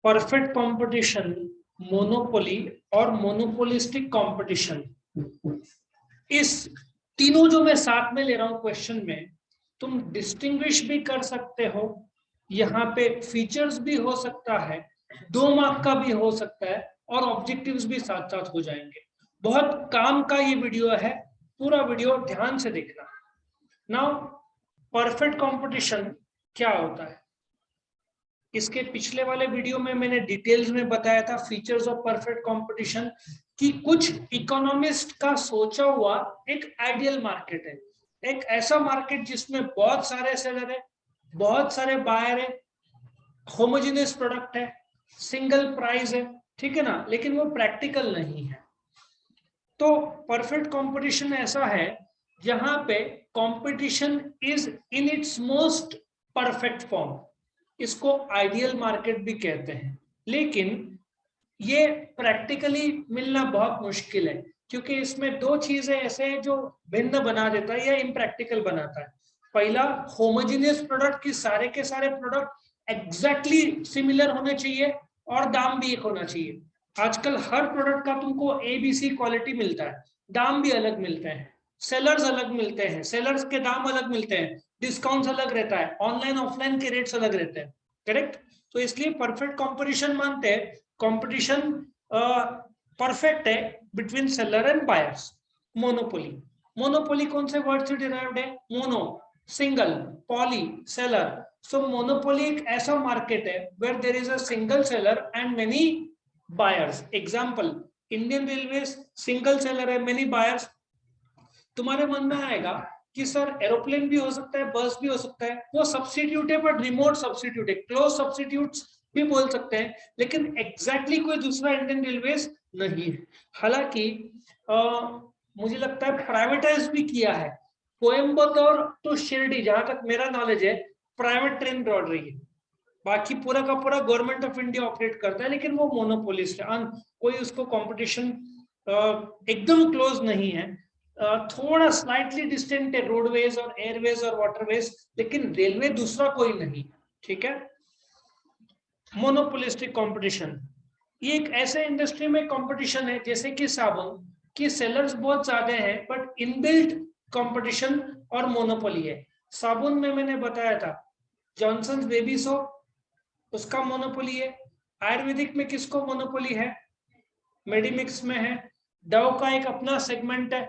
Perfect competition, monopoly और monopolistic competition, इस तीनों जो मैं साथ में ले रहा हूं क्वेश्चन में, तुम डिस्टिंग्विश भी कर सकते हो, यहाँ पे फीचर्स भी हो सकता है, 2 मार्क का भी हो सकता है, और ऑब्जेक्टिव्स भी साथ साथ हो जाएंगे। बहुत काम का ये वीडियो है, पूरा वीडियो ध्यान से देखना। नाउ परफेक्ट कंपटीशन क्या होता है, इसके पिछले वाले वीडियो में मैंने डिटेल्स में बताया था फीचर्स ऑफ परफेक्ट कंपटीशन, कि कुछ इकोनॉमिस्ट का सोचा हुआ एक आइडियल मार्केट है, एक ऐसा मार्केट जिसमें बहुत सारे सेलर है, बहुत सारे बायर है, होमोजेनियस प्रोडक्ट है, सिंगल प्राइस है, ठीक है ना, लेकिन वो प्रैक्टिकल नहीं है। तो परफेक्ट कंपटीशन ऐसा है जहां पे competition is in its most perfect form, इसको आइडियल मार्केट भी कहते हैं, लेकिन ये प्रैक्टिकली मिलना बहुत मुश्किल है, क्योंकि इसमें 2 चीजें ऐसे हैं जो भिन्न बना देता है या इम्प्रैक्टिकल बनाता है। पहला, होमोजेनियस प्रोडक्ट की सारे के सारे प्रोडक्ट एग्जैक्टली सिमिलर होने चाहिए और दाम भी एक होना चाहिए। आजकल हर प्रोडक्ट का तुमको ABC क्वालिटी मिलता है, दाम भी अलग मिलते हैं, सेलर्स अलग मिलते हैं, सेलर्स के दाम अलग मिलते हैं, डिस्काउंट अलग रहता है, ऑनलाइन ऑफलाइन के रेट्स अलग रहते हैं, करेक्ट। तो इसलिए परफेक्ट कंपटीशन मानते हैं कंपटीशन परफेक्ट है between seller and buyers. Monopoly, monopoly कौन से वर्ड से डिराइव्ड है? Mono single, poly seller. So monopoly एक ऐसा मार्केट है where there is a single seller and many buyers. Example, Indian railways single seller है, many buyers. तुम्हारे मन में आएगा कि सर एरोप्लेन भी हो सकता है, बस भी हो सकता है, वो सब्स्टिट्यूट है, बट रिमोट सब्स्टिट्यूट है, क्लोज सब्स्टिट्यूट्स भी बोल सकते हैं, लेकिन एग्जैक्टली कोई दूसरा इंडियन रेलवेज नहीं है। हालांकि मुझे लगता है प्राइवेटाइज भी किया है, कोयम्बतौर तो शिरडी, जहां तक मेरा नॉलेज है, प्राइवेट ट्रेन दौड़ रही है, बाकी पूरा का पूरा गवर्नमेंट ऑफ इंडिया ऑपरेट करता है, लेकिन वो मोनोपोलिस्ट है, कोई उसको कंपटीशन एकदम क्लोज नहीं है, थोड़ा स्लाइटली डिस्टेंट है रोडवेज और एयरवेज और वाटरवेज, लेकिन रेलवे दूसरा कोई नहीं, ठीक है। मोनोपोलिस्टिक कंपटीशन, ये एक ऐसे इंडस्ट्री में कंपटीशन है जैसे कि साबुन की सेलर्स बहुत ज्यादा है, बट इनबिल्ट कंपटीशन और मोनोपोली है। साबुन में मैंने बताया था जॉनसन्स बेबी सोप, उसका मोनोपोली है। आयुर्वेदिक में किसको मोनोपोली है? मेडिमिक्स में है। डव का एक अपना सेगमेंट है,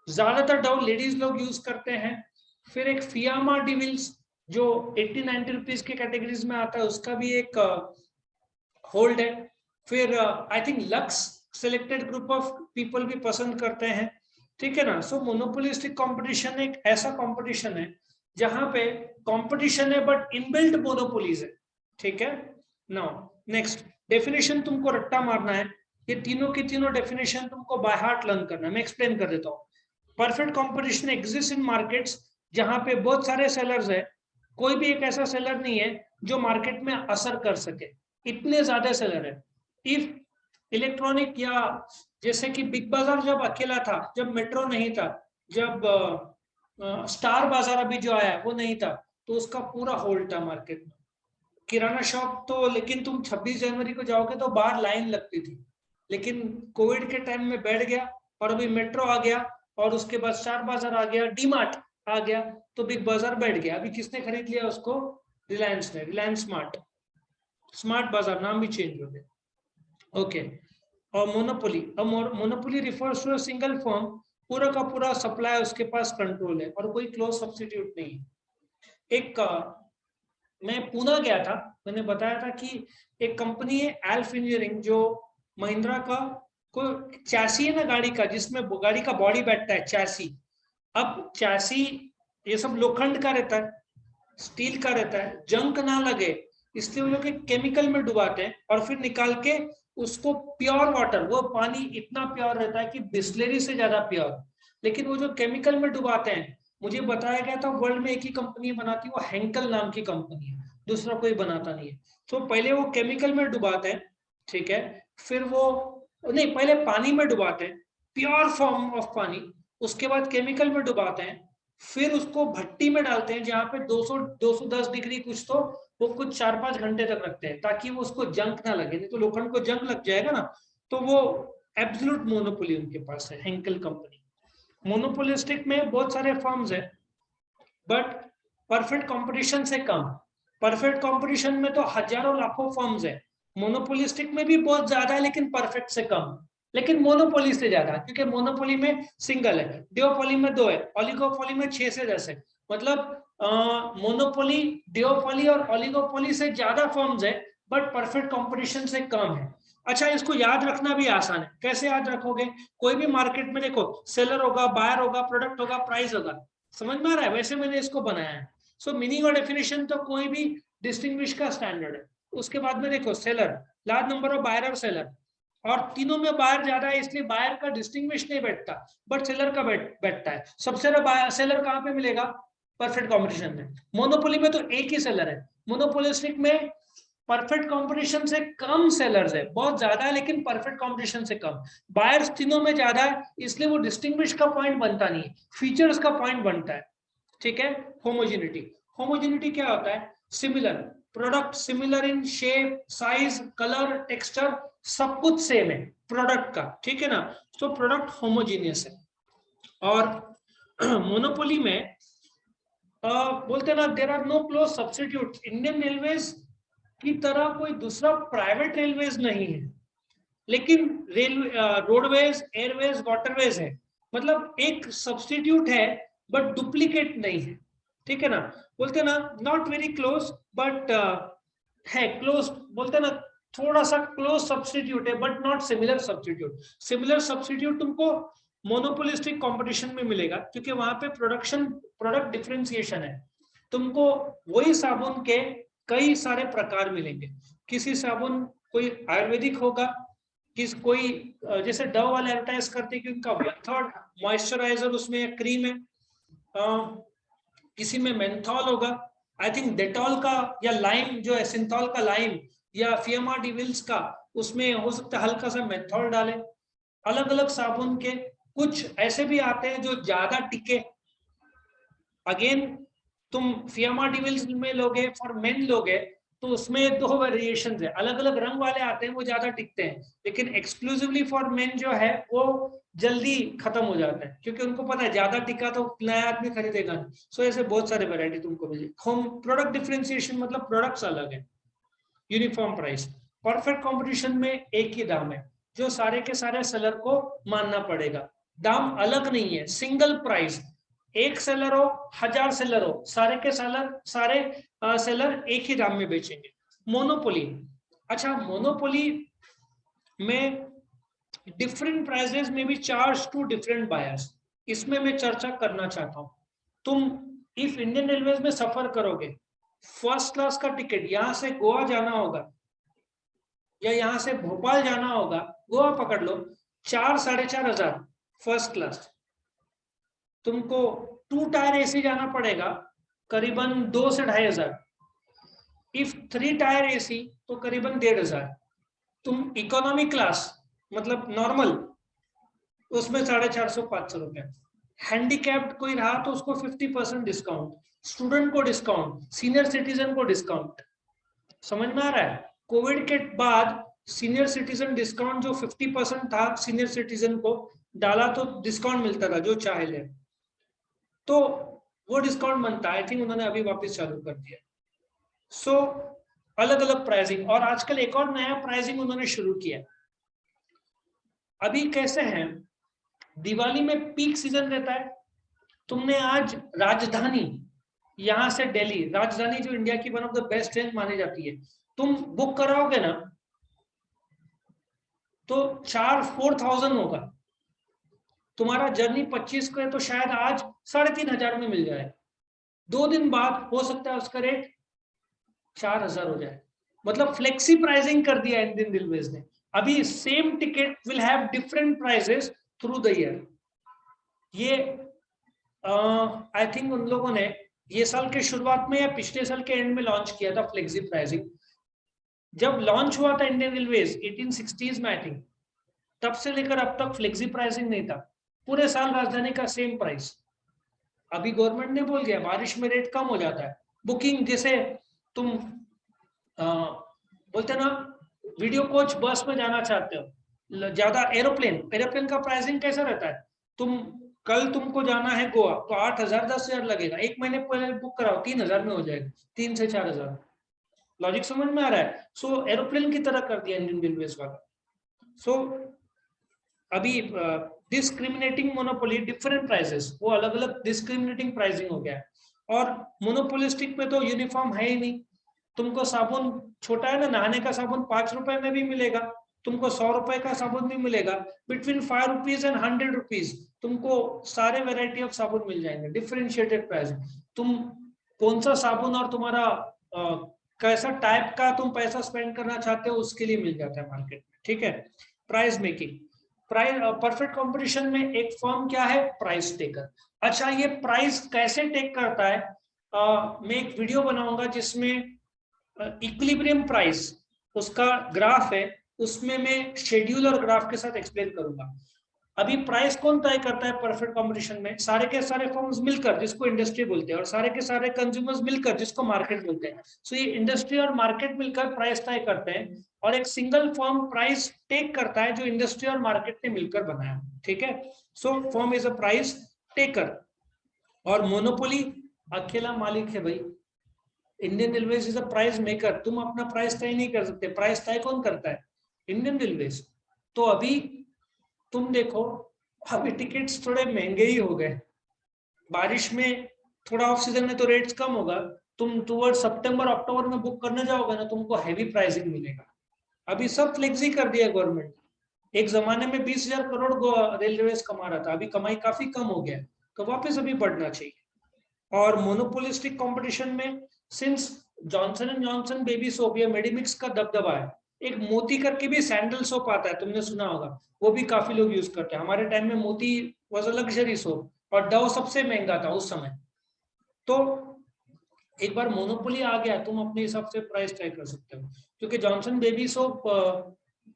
ज्यादातर डव लेडीज लोग यूज करते हैं। फिर एक फियामा डिविल्स जो 80-90 रुपीज के कैटेगरीज में आता है, उसका भी एक होल्ड है। फिर I think lux selected group of people भी पसंद करते हैं, ठीक है ना। सो मोनोपोलिस्टिक कंपटीशन एक ऐसा कंपटीशन है जहां पे कंपटीशन है बट इनबिल्ट मोनोपोलीज है, ठीक है। नाउ नेक्स्ट डेफिनेशन तुमको रट्टा मारना है, ये तीनों की तीनों डेफिनेशन तुमको बाय हार्ट लर्न करना है। मैं एक्सप्लेन कर देता हूँ। Perfect competition exist in markets जहां पे बहुत सारे सेलर्स है, कोई भी एक ऐसा सेलर नहीं है जो मार्केट में असर कर सके, इतने ज्यादा सेलर है। इफ इलेक्ट्रॉनिक या जैसे कि बिग बाजार जब अकेला था, जब मेट्रो नहीं था, जब स्टार बाजार अभी जो आया वो नहीं था, तो उसका पूरा होल्ड था मार्केट में। किराना शॉप तो, लेकिन तुम 26 जनवरी को जाओगे तो बाहर लाइन लगती थी, लेकिन कोविड के टाइम में बैठ गया, और अभी मेट्रो आ गया, और उसके बाद स्टार बाजार आ गया, डीमार्ट आ गया, तो बिग बाजार बैठ गया। अभी किसने खरीद लिया उसको? रिलायंस ने, रिलायंस स्मार्ट, स्मार्ट बाजार नाम भी चेंज हो गया, ओके। और monopoly, monopoly refers to a single firm, पूरा का पूरा सप्लाई उसके पास कंट्रोल है और कोई क्लोज सब्स्टिट्यूट नहीं है। एक मैं पुणे गया था, मैंने बताया था कि एक कंपनी है एल्फ इंजीनियरिंग, जो महिंद्रा का कोई चैसी है ना गाड़ी का, जिसमें गाड़ी का बॉडी बैठता है, चैसी। अब चैसी ये सब लोखंड का रहता है, स्टील का रहता है, जंक ना लगे इसलिए वो लोग केमिकल में डुबाते हैं और फिर निकाल के उसको प्योर वाटर, वो पानी इतना प्योर रहता है कि बिस्लेरी से ज्यादा प्योर, लेकिन वो जो केमिकल में डुबाते हैं, मुझे बताया गया था वर्ल्ड में एक ही कंपनी बनाती है, वो हेंकल नाम की कंपनी है, दूसरा कोई बनाता नहीं है। तो पहले वो केमिकल में डुबाते हैं, ठीक है, फिर वो नहीं, पहले पानी में डुबाते हैं, प्योर फॉर्म ऑफ पानी, उसके बाद केमिकल में डुबाते हैं, फिर उसको भट्टी में डालते हैं जहां पे 200-210 डिग्री कुछ तो वो कुछ 4-5 घंटे तक रखते हैं ताकि वो उसको जंग ना लगे, नहीं तो लोखंड को जंग लग जाएगा ना, तो वो एब्सोल्यूट मोनोपोली उनके पास है, हेंकल कंपनी। मोनोपोलिस्टिक में बहुत सारे फर्म्स है, बट परफेक्ट कंपटीशन से कम। परफेक्ट कंपटीशन में तो हजारों लाखों फर्म्स है, मोनोपोलिस्टिक में भी बहुत ज्यादा है लेकिन परफेक्ट से कम, लेकिन मोनोपोली से ज्यादा, क्योंकि मोनोपोली में सिंगल है, डिओपोली में 2 है, ओलिगोपोली में 6 से 10 है। मतलब मोनोपोली, डिओपोली और ओलिगोपोली से ज्यादा फर्म्स है, बट परफेक्ट कंपटीशन से कम है। अच्छा, इसको याद रखना भी आसान है। कैसे याद रखोगे? कोई भी मार्केट में देखो, सेलर होगा, बायर होगा, प्रोडक्ट होगा, प्राइस होगा, समझ में आ रहा है? वैसे मैंने इसको बनाया है। सो मीनिंग और डेफिनेशन तो कोई भी डिस्टिंग्विश का स्टैंडर्ड है। उसके बाद में देखो, seller, large number of buyer और सेलर, और तीनों में बायर ज्यादा है इसलिए बायर का डिस्टिंग्विश नहीं बैठता, बट सेलर का बैठता है। सबसे ज्यादा सेलर कहाँ पे मिलेगा? परफेक्ट कॉम्पिटिशन में। मोनोपोली में तो एक ही सेलर है, मोनोपोलिस्टिक में परफेक्ट कंपटीशन से कम सेलर्स है, बहुत ज्यादा है लेकिन परफेक्ट कंपटीशन से कम। बायर्स तीनों में ज्यादा है इसलिए वो डिस्टिंग्विश का पॉइंट बनता नहीं है, फीचर्स का पॉइंट बनता है। ठीक है। होमोजेनिटी, होमोजेनिटी क्या होता है? Similar product, similar in shape, size, colour, texture, सब कुछ सेम है प्रोडक्ट का, ठीक है ना? तो प्रोडक्ट होमोजीनियस है। और मोनोपोली में बोलते ना, there are no close substitute. Indian railways की तरह कोई दूसरा प्राइवेट रेलवेज नहीं है, लेकिन रेलवे, रोडवेज, एयरवेज, वाटरवेज है। मतलब एक सब्स्टिट्यूट है बट डुप्लीकेट नहीं है, ठीक है ना? बोलते ना, नॉट वेरी क्लोज बट है क्लोज, बोलते ना थोड़ा सा क्लोज सब्स्टिट्यूट है but not similar substitute. Similar substitute तुमको मोनोपोलिस्टिक कंपटीशन में मिलेगा, क्योंकि वहां पे प्रोडक्ट डिफरेंशिएशन है। तुमको वही साबुन के कई सारे प्रकार मिलेंगे। किसी साबुन कोई आयुर्वेदिक होगा, कोई जैसे डव वाले एडवर्टाइज करते कि उनका 1/3 मॉइस्चराइजर उसमें क्रीम है, किसी में मेंथॉल होगा, आई थिंक डेटॉल का, या लाइम जो है सिंथॉल का लाइम, या फिएमा डिविल्स का, उसमें हो सकता है हल्का सा मेंथॉल डाले। अलग अलग साबुन के कुछ ऐसे भी आते हैं जो ज्यादा टिके। अगेन, तुम फिएमा डिविल्स में लोगे, फॉर मेन लोगे, तो उसमें 2 वेरिएशन है, अलग अलग रंग वाले आते हैं, वो ज्यादा टिकते हैं, लेकिन एक्सक्लूसिवली फॉर मेन जो है वो जल्दी खत्म हो जाता है, क्योंकि उनको पता है ज्यादा टिका तो नया आदमी खरीदेगा नहीं। सो ऐसे बहुत सारे वेरायटी तुमको मिले। होम प्रोडक्ट डिफरेंशिएशन मतलब प्रोडक्ट्स अलग है। यूनिफॉर्म प्राइस, परफेक्ट कंपटीशन में एक ही दाम है, जो सारे के सारे सेलर को मानना पड़ेगा। दाम अलग नहीं है, सिंगल प्राइस। एक सेलर हो, 1000 सेलर हो, सारे के सारे सेलर एक ही दाम में बेचेंगे। मोनोपोली, अच्छा मोनोपोली में डिफरेंट प्राइसेस में भी चार्ज टू डिफरेंट बायर्स, इसमें मैं चर्चा करना चाहता हूं। तुम इफ इंडियन रेलवेज में सफर करोगे, फर्स्ट क्लास का टिकट यहां से गोवा जाना होगा या यहां से भोपाल जाना होगा, गोवा पकड़ लो, 4-4.5 हजार फर्स्ट क्लास। तुमको 2 टायर एसी जाना पड़ेगा, करीबन 2 से 2.5 हजार। इफ 3 टायर एसी तो करीबन 1.5 हजार। तुम इकोनॉमी क्लास मतलब नॉर्मल, उसमें 450-500 रुपए। हैंडीकैप्ड कोई रहा तो उसको 50% डिस्काउंट, स्टूडेंट को डिस्काउंट, सीनियर सिटीजन को डिस्काउंट। समझ में आ रहा है? कोविड के बाद सीनियर सिटीजन डिस्काउंट जो 50% था, सीनियर सिटीजन को डाला तो डिस्काउंट मिलता था जो चाहे ले, तो वो डिस्काउंट बनता है। आई थिंक उन्होंने अभी वापस चालू कर दिया। सो अलग अलग प्राइसिंग, और आजकल एक और नया प्राइसिंग उन्होंने शुरू किया। अभी कैसे हैं, दिवाली में पीक सीजन रहता है। तुमने आज राजधानी, यहां से दिल्ली राजधानी, जो इंडिया की one of the best train मानी जाती है, तुम बुक कराओगे ना तो 4,000 होगा। तुम्हारा जर्नी 25 को है तो शायद आज 3,500 में मिल जाए। 2 दिन बाद हो सकता है उसका रेट 4,000 हो जाए। मतलब फ्लेक्सी प्राइसिंग कर दिया इंडियन रेलवेज ने। अभी same ticket will have different prices through the year. ये आई थिंक उन लोगों ने ये साल के शुरुआत में या पिछले साल के एंड में लॉन्च किया था फ्लेक्सी प्राइसिंग। जब लॉन्च हुआ था इंडियन रेलवेज 1860s में आई थिंक, तब से लेकर अब तक फ्लेक्सी प्राइसिंग नहीं था, पूरे साल राजधानी का सेम प्राइस। अभी गवर्नमेंट ने बोल दिया बारिश में रेट कम हो जाता है। बुकिंग जैसे तुम बोलते ना वीडियो कोच बस में जाना चाहते हो, ज्यादा एरोप्लेन का प्राइसिंग कैसा रहता है? तुमको जाना है गोवा तो 8,000 10,000 लगेगा, एक महीने पहले बुक कराओ 3,000 में हो जाएगा, 3 से 4,000। लॉजिक समझ में आ रहा है? सो एरोप्लेन की तरह कर दिया इंडियन रेलवेज वाला। सो अभी डिस्क्रिमिनेटिंग मोनोपोली, डिफरेंट प्राइसेस, वो अलग अलग डिस्क्रिमिनेटिंग प्राइसिंग हो गया है। और मोनोपोलिस्टिक में तो यूनिफॉर्म है ही नहीं। तुमको साबुन छोटा है ना, नहाने का साबुन 5 रुपए में भी मिलेगा, तुमको 100 रुपए का साबुन भी मिलेगा, बिटवीन 5 रुपीज एंड 100 रुपीज तुमको सारे वेराइटी ऑफ साबुन मिल जाएंगे, डिफरेंशिएटेड प्राइस। तुम कौन सा साबुन और तुम्हारा कैसा टाइप का तुम पैसा स्पेंड करना चाहते हो उसके लिए मिल जाता है मार्केट में, ठीक है। Price making, price perfect competition में एक फर्म क्या है? Price taker. अच्छा, ये प्राइस कैसे टेक करता है? मैं एक वीडियो बनाऊंगा जिसमें इक्विलिब्रियम प्राइस उसका ग्राफ है, उसमें मैं शेड्यूल और ग्राफ के साथ एक्सप्लेन करूंगा। अभी प्राइस कौन तय करता है परफेक्ट कंपटीशन में? सारे के सारे फर्म्स मिलकर, जिसको इंडस्ट्री बोलते हैं, और सारे के सारे कंज्यूमर्स मिलकर, जिसको मार्केट बोलते हैं। सो ये इंडस्ट्री और मार्केट मिलकर प्राइस तय करते हैं, और एक सिंगल फर्म प्राइस टेक करता है जो इंडस्ट्री और मार्केट ने मिलकर बनाया, ठीक है। So firm is a price taker. और मोनोपोली अकेला मालिक है भाई। Indian railways is a price maker. तुम अपना प्राइस तय नहीं कर सकते, प्राइस तय कौन करता है? Indian railways. तो अभी तुम देखो, अभी टिकट्स थोड़े महंगे ही हो गए, बारिश में थोड़ा ऑफ सीजन में तो रेट्स कम होगा, तुम टुवर्ड सितंबर अक्टूबर में बुक करने जाओगे ना, तुमको हैवी प्राइसिंग मिलेगा। अभी सब फ्लेक्सी कर दिया गवर्नमेंट। एक जमाने में 20,000 करोड़ रेलवेज कमा रहा था, अभी कमाई काफी कम हो गया, तो वापस अभी बढ़ना चाहिए। और मोनोपोलिस्टिक कंपटीशन में since Johnson and Johnson baby soap या मेडिमिक्स का दबदबा है, एक मोती करके भी सैंडल सोप आता है, तुमने सुना होगा, वो भी काफी लोग यूज करते हैं। हमारे टाइम में मोती वाज अ लग्जरी सोप, और डव सबसे महंगा था उस समय। तो एक बार मोनोपोली आ गया, तुम अपने हिसाब से प्राइस तय कर सकते हो। क्योंकि जॉनसन बेबी सोप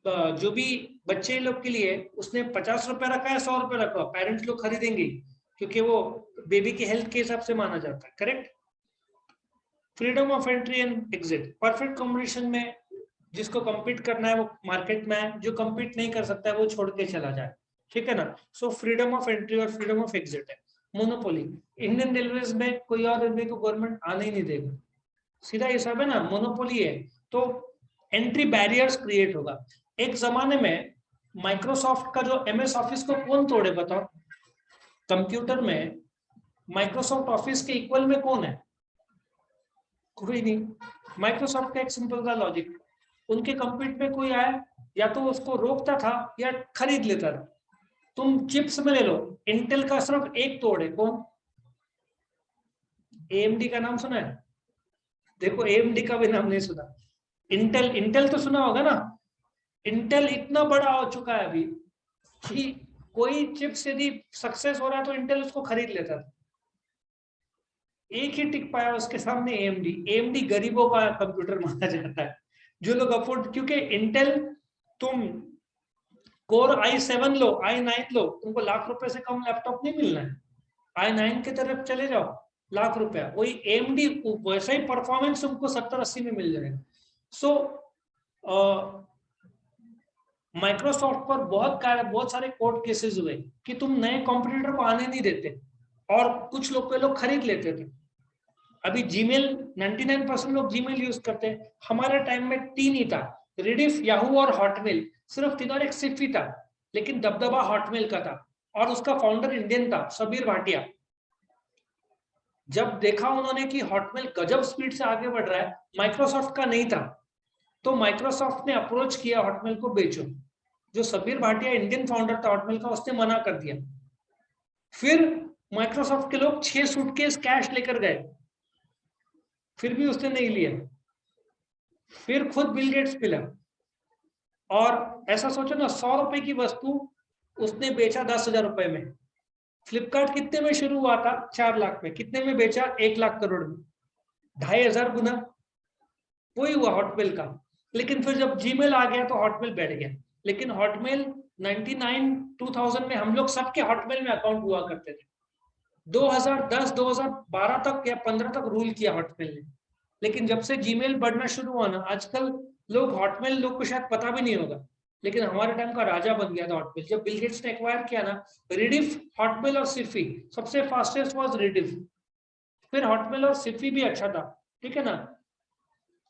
जो भी बच्चे लोग के लिए, उसने 50 रुपए रखा है, 100 रुपए रखा, पेरेंट्स लोग खरीदेंगे, क्योंकि वो बेबी के हेल्थ के हिसाब से माना जाता है, correct. Freedom of entry and exit, perfect competition में जिसको कम्पीट करना है वो मार्केट में है, जो कम्पीट नहीं कर सकता है वो छोड़ के चला जाए, ठीक है ना। सो फ्रीडम ऑफ एंट्री और फ्रीडम ऑफ एग्जिट है। मोनोपोली, इंडियन रेलवेज में कोई और रेलवे को गवर्नमेंट आने ही नहीं देगा, सीधा हिसाब है ना, मोनोपोली है। तो एंट्री बैरियर्स क्रिएट होगा। एक जमाने में माइक्रोसॉफ्ट का जो एमएस ऑफिस को कौन तोड़े बताओ? कंप्यूटर में माइक्रोसॉफ्ट ऑफिस के इक्वल में कौन है? कोई नहीं। माइक्रोसॉफ्ट का एक सिंपल सा लॉजिक, उनके कंपीट में कोई आया, या तो उसको रोकता था या खरीद लेता था। तुम चिप्स में ले लो, इंटेल का सिर्फ एक तोड़ है, कौन? एएमडी का नाम सुना है? देखो, एएमडी का भी नाम नहीं सुना। इंटेल, इंटेल तो सुना होगा ना। इंटेल इतना बड़ा हो चुका है अभी कि कोई चिप्स यदि सक्सेस हो रहा है तो इंटेल उसको खरीद लेता था। एक ही टिक पाया उसके सामने, एएमडी। एएमडी गरीबों का कंप्यूटर माना जाता है, जो लोग अफोर्ड, क्योंकि इंटेल, तुम कोर i7 लो, i9 लो, तुमको लाख रुपए से कम लैपटॉप नहीं मिलना है। i9 की तरफ चले जाओ, लाख रुपया। वही एएमडी वैसा ही परफॉर्मेंस तुमको 70-80 में मिल जाएगा। सो माइक्रोसॉफ्ट पर बहुत सारे कोर्ट केसेस हुए कि तुम नए कॉम्पिटिटर को आने नहीं देते, और कुछ लोग खरीद लेते थे। अभी जीमेल, 99% लोग जीमेल यूज करते हैं। हमारे टाइम में 3 ही था, रिडिफ, याहू और हॉटमेल, सिर्फ 3 और एक सिर्फ ही था, लेकिन दबदबा हॉटमेल का था, और उसका फाउंडर इंडियन था, सबीर भाटिया। जब देखा उन्होंने कि हॉटमेल गजब स्पीड से आगे बढ़ रहा है, माइक्रोसॉफ्ट का नहीं था, तो माइक्रोसॉफ्ट ने अप्रोच किया हॉटमेल को बेचो। जो सबीर भाटिया इंडियन फाउंडर था हॉटमेल का, उसने मना कर दिया। फिर माइक्रोसॉफ्ट के लोग 6 सूटकेस कैश लेकर गए, फिर भी उसने नहीं लिया। फिर खुद बिल गेट्स मिला, और ऐसा सोचो ना, 100 रुपए की वस्तु उसने बेचा 10,000 रुपए में। फ्लिपकार्ट कितने में शुरू हुआ था? 4 लाख में। कितने में बेचा? 1 लाख करोड़ में। 2,500 गुना। वही हुआ हॉटमेल का। लेकिन फिर जब जीमेल आ गया तो हॉटमेल बैठ गया। लेकिन हॉटमेल 99-2000 में हम लोग सबके हॉटमेल में अकाउंट हुआ करते थे। 2010-2012 तक या 15 तक रूल किया हॉटमेल ने। लेकिन जब से जीमेल बढ़ना शुरू हुआ ना, आजकल लोग हॉटमेल, लोग को शायद पता भी नहीं होगा, लेकिन हमारे टाइम का राजा बन गया था हॉटमेल। जब बिल गेट्स ने एक्वायर किया ना, रिडिफ, हॉटमेल और सिफी, सबसे फास्टेस्ट वाज रिडिफ, फिर हॉटमेल और सिफी भी अच्छा था, ठीक है ना।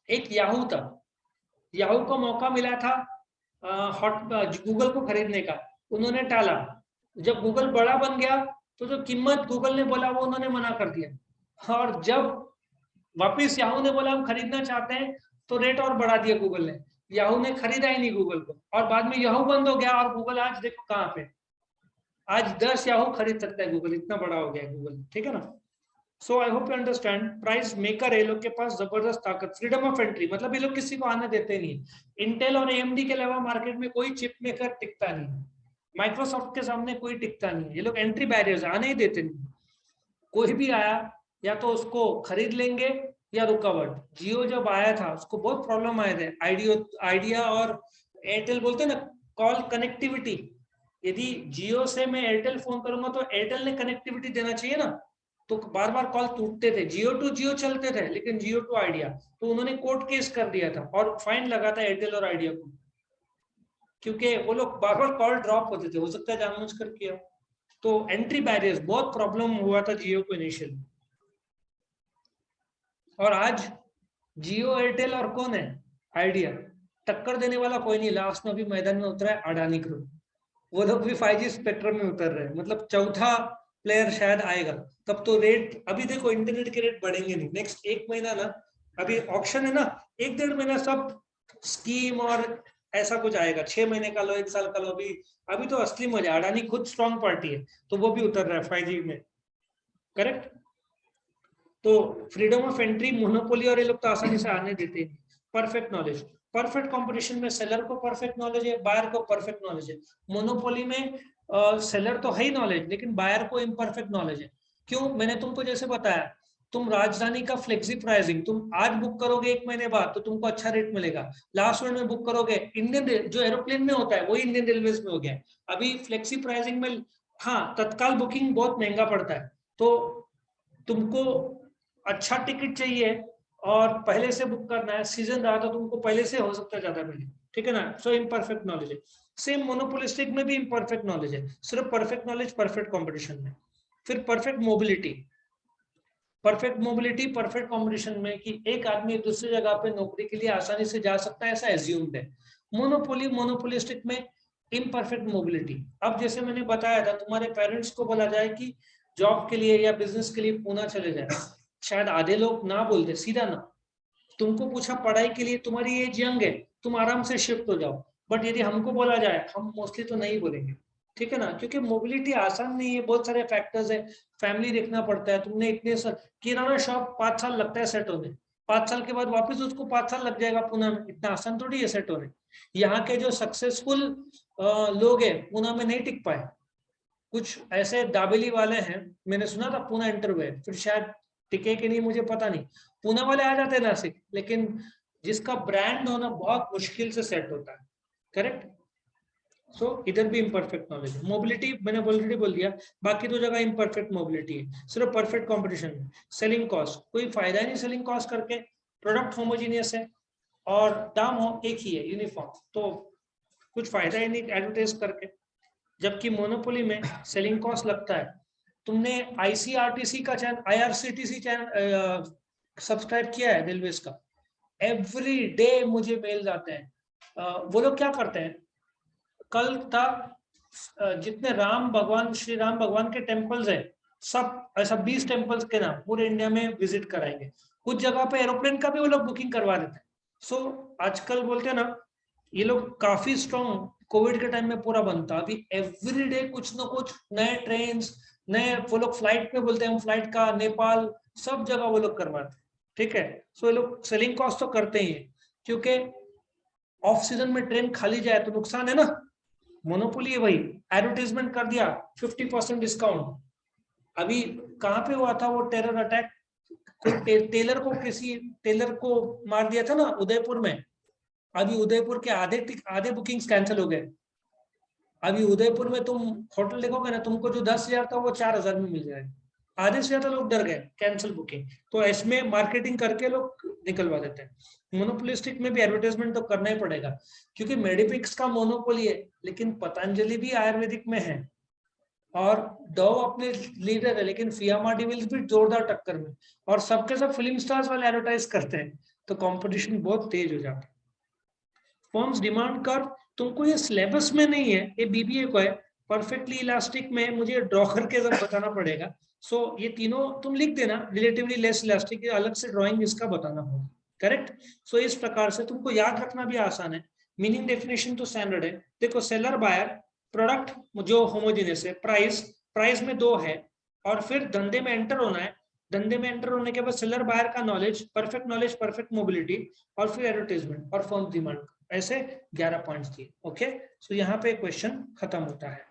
एक याहू था, याहू को मौका मिला था हॉट गूगल को खरीदने का, उन्होंने टाला। जब गूगल बड़ा बन गया तो जो कीमत गूगल ने बोला वो उन्होंने मना कर दिया, और जब वापिस याहू ने बोला हम खरीदना चाहते हैं तो रेट और बढ़ा दिया गूगल ने, याहू ने खरीदा ही नहीं गूगल को, और बाद में याहू बंद हो गया और गूगल आज देखो कहाँ पे, आज 10 याहू खरीद सकता है गूगल, इतना बड़ा हो गया है गूगल, ठीक है ना। So I hope you understand, price maker है लोग के पास जबरदस्त ताकत, फ्रीडम ऑफ एंट्री, मतलब ये लोग किसी को आने देते नहीं। इंटेल और एएमडी के अलावा मार्केट में कोई चिप मेकर टिकता नहीं, माइक्रोसॉफ्ट के सामने कोई टिकता नहीं, ये लोग एंट्री बैरियर्स आने ही देते नहीं। कोई भी आया या तो उसको खरीद लेंगे या रुकावट। जियो जब आया था उसको बहुत प्रॉब्लम आए थे, आइडिया और एयरटेल बोलते ना कॉल कनेक्टिविटी, यदि जियो से मैं एयरटेल फोन करूंगा तो एयरटेल ने कनेक्टिविटी देना चाहिए ना, तो बार बार कॉल टूटते थे, जियो टू जियो चलते थे लेकिन जियो टू आइडिया, तो उन्होंने कोर्ट केस कर दिया था और फाइन लगा था एयरटेल और आइडिया को, क्योंकि वो लोग बार बार कॉल ड्रॉप होते थे, हो सकता है जानबूझकर किया। तो एंट्री बैरियर्स बहुत प्रॉब्लम हुआ था जियो को इनिशियली। और आज जियो, एयरटेल और कौन है, आइडिया, टक्कर देने वाला कोई नहीं। लास्ट में अभी मैदान में उतरा है अडानी ग्रुप, वो लोग भी 5G स्पेक्ट्रम में उतर रहे हैं, मतलब चौथा प्लेयर शायद आएगा। तब तो रेट, अभी देखो इंटरनेट के रेट बढ़ेंगे नहीं, नेक्स्ट 1 महीना ना, अभी ऑक्शन है ना, 1-1.5 महीना सब स्कीम और ऐसा कुछ आएगा, 6 महीने का लो, 1 साल का लो। अभी तो असली मजा, अडानी खुद स्ट्रॉन्ग पार्टी है तो वो भी उतर रहा है 5G में, करेक्ट। तो फ्रीडम ऑफ एंट्री, मोनोपोली और ये लोग तो आसानी से आने देते हैं। परफेक्ट नॉलेज, परफेक्ट कंपटीशन में सेलर को परफेक्ट नॉलेज है, बायर को परफेक्ट नॉलेज है। मोनोपोली में सेलर तो है ही नॉलेज, लेकिन बायर को इम्परफेक्ट नॉलेज है। क्यों? मैंने तुमको जैसे बताया, तुम राजधानी का फ्लेक्सी प्राइसिंग तुम आज बुक करोगे 1 महीने बाद तो तुमको अच्छा रेट मिलेगा, लास्ट मिनट में बुक करोगे, इंडियन जो एरोप्लेन में होता है वही इंडियन रेलवेज में हो गया है अभी फ्लेक्सी प्राइसिंग में। हाँ, तत्काल बुकिंग बहुत महंगा पड़ता है, तो तुमको अच्छा टिकट चाहिए और पहले से बुक करना है, सीजन रहा तो तुमको पहले से हो सकता है ज्यादा मिले, ठीक है ना। सो इम्परफेक्ट नॉलेज है। सेम मोनोपोलिस्टिक में भी इम्परफेक्ट नॉलेज है, सिर्फ परफेक्ट नॉलेज परफेक्ट कंपटीशन में। फिर perfect mobility, perfect mobility perfect competition में कि एक आदमी दूसरी जगह पे नौकरी के लिए आसानी से जा सकता है, ऐसा एज्यूम्ड है। मोनोपोली, मोनोपोलिस्टिक में इम्परफेक्ट मोबिलिटी। अब जैसे मैंने बताया था, तुम्हारे पेरेंट्स को बोला जाए कि जॉब के लिए या बिजनेस के लिए पूना चले जाए, शायद आधे लोग ना बोलते, सीधा ना। तुमको पूछा पढ़ाई के लिए, तुम्हारी एज यंग है, तुम आराम से शिफ्ट हो जाओ, बट यदि हमको बोला जाए, हम मोस्टली तो नहीं बोलेंगे, ठीक है ना, क्योंकि मोबिलिटी आसान नहीं है, बहुत सारे फैक्टर्स है, फैमिली देखना पड़ता है। तुमने इतने किराना शॉप 5 साल लगता है सेट होने, 5 साल के बाद वापस उसको 5 साल लग जाएगा पुणे में, इतना आसान थोड़ी है सेट होने। यहाँ के जो सक्सेसफुल लोग हैं पुणे में नहीं टिक पाए, कुछ ऐसे दाबेली वाले हैं, मैंने सुना था पुणे एंटर हुए, फिर शायद टिके कि नहीं मुझे पता नहीं, पुणे वाले आ जाते हैं नासिक, लेकिन जिसका ब्रांड होना बहुत मुश्किल से सेट होता है, करेक्ट। सो इधर भी इम्परफेक्ट नॉलेज है। मोबिलिटी मैंने ऑलरेडी बोल दिया, बाकी तो जगह इम्परफेक्ट मोबिलिटी है, सिर्फ परफेक्ट कंपटीशन में। सेलिंग कॉस्ट, कोई फायदा नहीं सेलिंग कॉस्ट करके, प्रोडक्ट होमोजीनियस है और दाम हो एक ही है, यूनिफॉर्म, तो कुछ फायदा ही नहीं एडवर्टाइज करके। जबकि मोनोपोली में सेलिंग कॉस्ट लगता है। तुमने आईसीआरटीसी का चैनल, आईआरसीटीसी चैनल सब्सक्राइब किया है रेलवेज का? एवरी डे मुझे मेल आते हैं। वो लोग क्या करते हैं, कल था जितने राम भगवान, श्री राम भगवान के टेम्पल्स है, सब ऐसा 20 टेम्पल्स के नाम पूरे इंडिया में विजिट कराएंगे। कुछ जगह पे एरोप्लेन का भी वो लोग बुकिंग करवा देते हैं। सो आजकल बोलते हैं ना, ये लोग काफी स्ट्रॉन्ग, कोविड के टाइम में पूरा बनता, अभी एवरी डे कुछ ना कुछ नए ट्रेन, नए, वो लोग फ्लाइट में बोलते हैं, फ्लाइट का नेपाल सब जगह वो लोग करवाते हैं, ठीक है। सो ये लोग सेलिंग कॉस्ट तो करते ही है, क्योंकि ऑफ सीजन में ट्रेन खाली जाए तो नुकसान है ना। मोनोपोली है भाई, एडवर्टाइजमेंट कर दिया 50% डिस्काउंट। अभी कहाँ पे हुआ था वो टेरर अटैक, कोई टेलर को, किसी टेलर को मार दिया था ना उदयपुर में। अभी उदयपुर के आधे बुकिंग्स कैंसिल हो गए। अभी उदयपुर में तुम होटल देखोगे ना, तुमको जो 10,000 था वो 4,000 में मिल जाएगा, आधे से ज्यादा लोग डर गए कैंसिल बुकिंग, तो इसमें मार्केटिंग करके लोग निकलवा देते हैं। मोनोपोलिस्टिक में भी एडवर्टाइजमेंट तो करना ही पड़ेगा, क्योंकि मेडिपिक्स का मोनोपोली है, लेकिन पतंजलि भी आयुर्वेदिक में है और डव अपने लीडर है, लेकिन फियामा डिविल्स भी जोरदार टक्कर में, और सबके सब फिल्म स्टार्स वाले एडवर्टाइज करते हैं, तो कंपटीशन बहुत तेज हो जाता है। फॉर्म्स डिमांड कर्व, तुमको ये सिलेबस में नहीं है, ये बीबीए को है। परफेक्टली इलास्टिक में मुझे ड्रॉ करके सब बताना पड़ेगा। सो ये तीनों तुम लिख देना, रिलेटिवली लेस इलास्टिक, अलग से ड्राइंग इसका बताना होगा, करेक्ट। सो इस प्रकार से तुमको याद रखना भी आसान है। मीनिंग डेफिनेशन तो स्टैंडर्ड है। देखो, सेलर बायर, प्रोडक्ट जो होमोजेनियस है, प्राइस, प्राइस में 2 है, और फिर धंधे में एंटर होना है। धंधे में एंटर होने के बाद सेलर बायर का नॉलेज, परफेक्ट मोबिलिटी, और फिर एडवर्टाइजमेंट और फर्म डिमांड, ऐसे 11 पॉइंट्स दिए। ओके, सो यहाँ पे क्वेश्चन खत्म होता है।